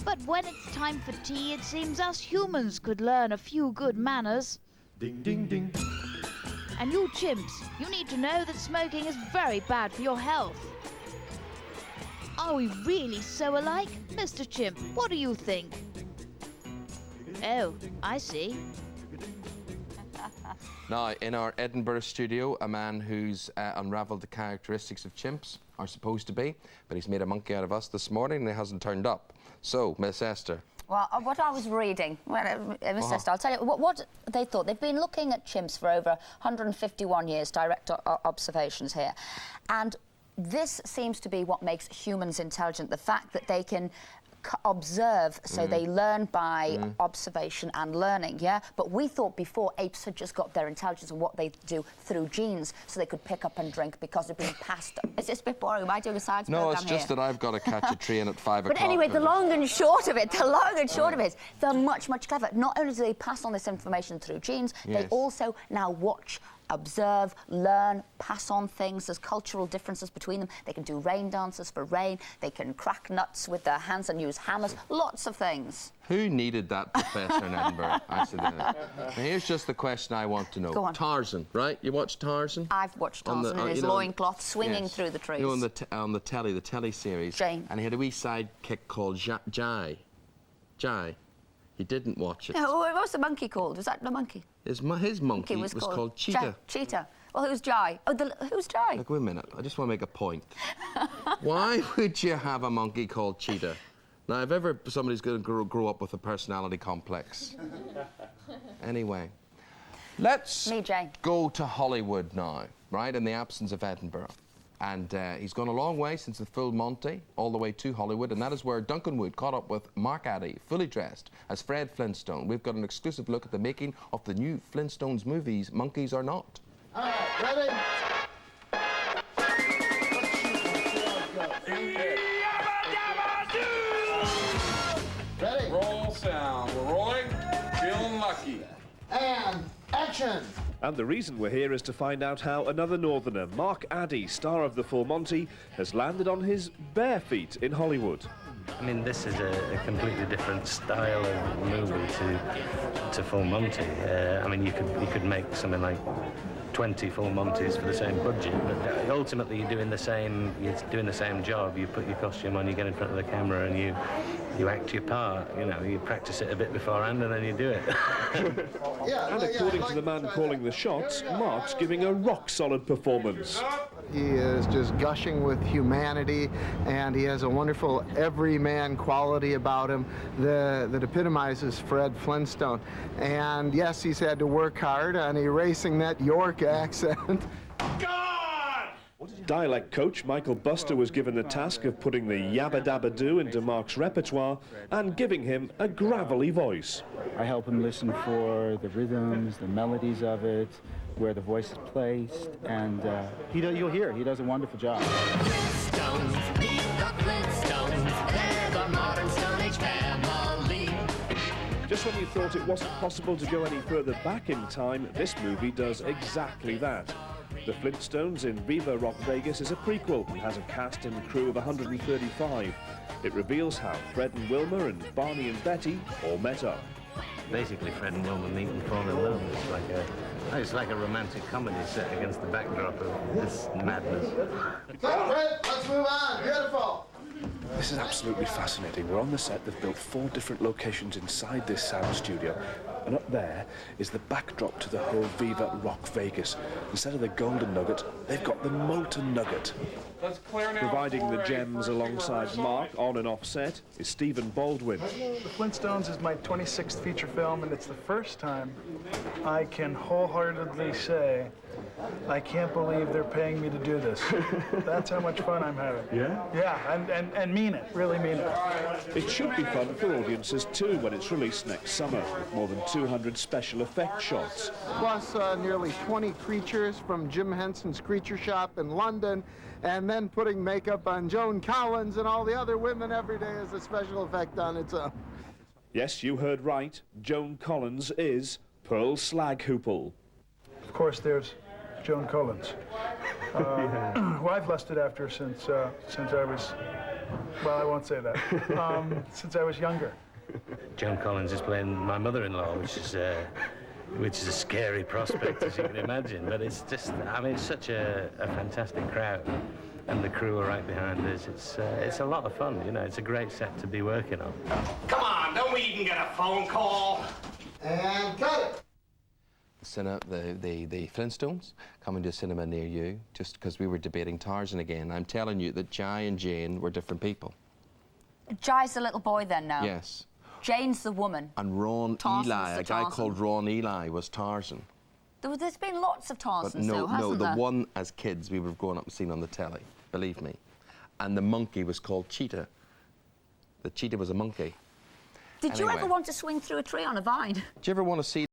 But when it's time for tea, it seems us humans could learn a few good manners. Ding, ding, ding. And you chimps, you need to know that smoking is very bad for your health. Are we really so alike? Mr. Chimp, what do you think? Oh, I see. Now, in our Edinburgh studio, a man who's unravelled the characteristics of chimps, are supposed to be, but he's made a monkey out of us this morning and he hasn't turned up. So, Miss Esther. Well, what I was reading, Miss Esther, I'll tell you what they thought. They've been looking at chimps for over 151 years, direct observations here. And this seems to be what makes humans intelligent, the fact that they can observe, so they learn by observation and learning, yeah? But we thought before apes had just got their intelligence and what they do through genes, so they could pick up and drink because they're being passed. Is this a bit boring? Am I doing a science program here? No, it's just that I've got to catch a train at 5 o'clock. But anyway, the long and short of it, is they're much, much clever. Not only do they pass on this information through genes, they also now watch, observe, learn, pass on things. There's cultural differences between them. They can do rain dances for rain. They can crack nuts with their hands and use hammers. Lots of things. Who needed that professor in Edinburgh? Now, here's just the question I want to know. Go on. Tarzan, right? You watched Tarzan? I've watched Tarzan in his loincloth swinging through the trees. You know, on the telly series. Jane. And he had a wee sidekick called Jai. Jai. He didn't watch it. No, what was the monkey called? Was that the monkey? His monkey was called Cheetah. Cheetah. Well, who's Jai? Oh, who's Jai? Look, wait a minute. I just want to make a point. Why would you have a monkey called Cheetah? Now, if ever somebody's going to grow up with a personality complex. Anyway, let's go to Hollywood now, right, in the absence of Edinburgh. And he's gone a long way since the full Monty, all the way to Hollywood, and that is where Duncan Wood caught up with Mark Addy, fully dressed as Fred Flintstone. We've got an exclusive look at the making of the new Flintstones movies, Monkeys or Not. All right, ready? Ready? Roll sound. We're rolling. Feeling lucky. And action! And the reason we're here is to find out how another northerner, Mark Addy, star of The Full Monty, has landed on his bare feet in Hollywood. I mean, this is a completely different style of movie to Full Monty. I mean, you could make something like 20 Full Montys for the same budget, but ultimately you're doing the same job. You put your costume on, you get in front of the camera, and you act your part. You know, you practice it a bit beforehand, and then you do it. And according to the man calling the shots, Mark's giving a rock-solid performance. He is just gushing with humanity, and he has a wonderful everyman quality about him that epitomizes Fred Flintstone. And yes, he's had to work hard on erasing that York accent. Dialect coach Michael Buster was given the task of putting the yabba dabba doo into Mark's repertoire and giving him a gravelly voice. I help him listen for the rhythms, the melodies of it, where the voice is placed, and you'll hear he does a wonderful job. Flintstones, meet the Flintstones, they're the modern Stone Age family. Just when you thought it wasn't possible to go any further back in time, this movie does exactly that. The Flintstones in Viva Rock Vegas is a prequel and has a cast and crew of 135. It reveals how Fred and Wilma and Barney and Betty all met up. Basically, Fred and Wilma meet and fall in love. It's like a romantic comedy set against the backdrop of this madness. Fred, let's move on. Beautiful. This is absolutely fascinating. We're on the set. They've built 4 different locations inside this sound studio. And up there is the backdrop to the whole Viva Rock Vegas. Instead of the golden nugget, they've got the molten nugget. Let's clear now. Providing the gems alongside Mark on and off set is Stephen Baldwin. The Flintstones is my 26th feature film, and it's the first time I can wholeheartedly say I can't believe they're paying me to do this. That's how much fun I'm having. Yeah? Yeah, and mean it, really mean it. It should be fun for audiences too when it's released next summer, with more than 200 special effect shots. Plus nearly 20 creatures from Jim Henson's Creature Shop in London, and then putting makeup on Joan Collins and all the other women every day is a special effect on its own. Yes, you heard right. Joan Collins is Pearl Slaghoople. Of course, there's Joan Collins, who I've lusted after since I was Well, I won't say that. Since I was younger. Joan Collins is playing my mother-in-law, which is a scary prospect, as you can imagine. But it's just, I mean, it's such a fantastic crowd, and the crew are right behind us. It's a lot of fun, you know. It's a great set to be working on. Come on, don't we even get a phone call? And cut it. The Flintstones coming to a cinema near you, just because we were debating Tarzan again. I'm telling you that Jai and Jane were different people. Jai's the little boy then now? Yes. Jane's the woman. And Ron Tarzan's Eli, the a guy Tarzan. called Ron Eli, was Tarzan. There's been lots of Tarzans, But no, though, hasn't the there? one as kids we were growing up and seen on the telly, believe me. And the monkey was called Cheetah. The cheetah was a monkey. Did you Anyway. ever want to swing through a tree on a vine? Do you ever want to see